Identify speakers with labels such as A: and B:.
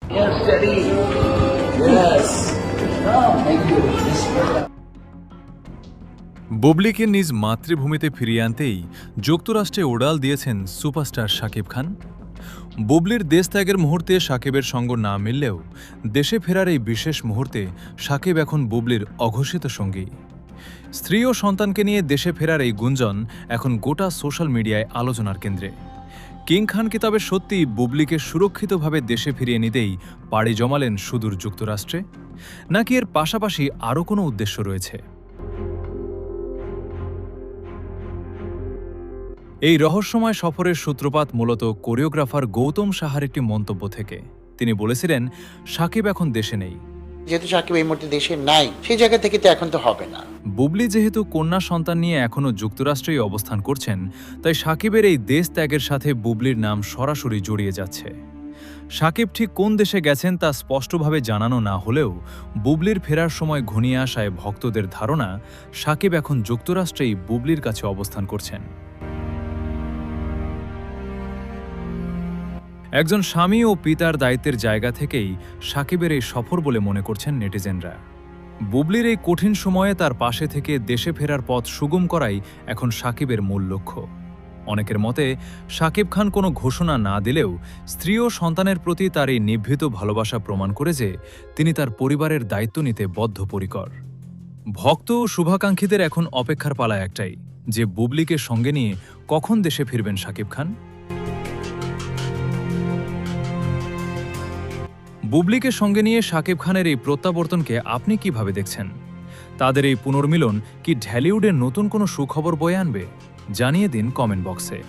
A: Yes, steady. Yes. Oh, thank you.
B: বুবলিকে নিজ মাতৃভূমিতে ফিরিয়ে আনতেই যুক্তরাষ্ট্রে উড়াল দিয়েছেন সুপারস্টার শাকিব খান। বুবলির দেশ ত্যাগের মুহূর্তে শাকিবের সঙ্গ না মিললেও দেশে ফেরার এই বিশেষ মুহূর্তে শাকিব এখন বুবলির অঘোষিত সঙ্গী। স্ত্রী ও সন্তানকে নিয়ে দেশে ফেরার এই গুঞ্জন এখন গোটা সোশ্যাল মিডিয়ায় আলোচনার কেন্দ্রে। কিং খান কি তবে সত্যি বুবলিকে সুরক্ষিতভাবে দেশে ফিরিয়ে নিতেই পাড়ি জমালেন সুদূর যুক্তরাষ্ট্রে, নাকি এর পাশাপাশি আরও কোনো উদ্দেশ্য রয়েছে? এই রহস্যময় সফরের সূত্রপাত মূলত কোরিওগ্রাফার গৌতম সাহার একটি মন্তব্য থেকে। তিনি বলেছিলেন, শাকিব এখন দেশে নেই।
C: যেহেতু সাকিব এই মুহূর্তে দেশে নাই, সেই জায়গা থেকে তো এখন তো হবে না।
B: বুবলি যেহেতু কন্যা সন্তান নিয়ে এখনও যুক্তরাষ্ট্রেই অবস্থান করছেন, তাই শাকিবের এই দেশ ত্যাগের সাথে বুবলির নাম সরাসরি জড়িয়ে যাচ্ছে। শাকিব ঠিক কোন দেশে গেছেন তা স্পষ্টভাবে জানানো না হলেও বুবলির ফেরার সময় ঘনিয়ে আসায় ভক্তদের ধারণা শাকিব এখন যুক্তরাষ্ট্রেই বুবলির কাছে অবস্থান করছেন। একজন স্বামী ও পিতার দায়িত্বের জায়গা থেকেই শাকিবের এই সফর বলে মনে করছেন নেটিজেনরা। বুবলির এই কঠিন সময়ে তার পাশে থেকে দেশে ফেরার পথ সুগম করাই এখন শাকিবের মূল লক্ষ্য। অনেকের মতে শাকিব খান কোনো ঘোষণা না দিলেও স্ত্রী ও সন্তানের প্রতি তার এই নিভৃত ভালোবাসা প্রমাণ করে যে তিনি তার পরিবারের দায়িত্ব নিতে বদ্ধপরিকর। ভক্ত ও শুভাকাঙ্ক্ষীদের এখন অপেক্ষার পালা একটাই, যে বুবলিকে সঙ্গে নিয়ে কখন দেশে ফিরবেন শাকিব খান। বুবলিকে সঙ্গে নিয়ে শাকিব খানের এই প্রত্যাবর্তনকে আপনি কিভাবে দেখছেন? তাদের এই পুনর্মিলন কি ঢালিউডের নতুন কোনো সুখবর বয়ে আনবে? জানিয়ে দিন কমেন্ট বক্সে।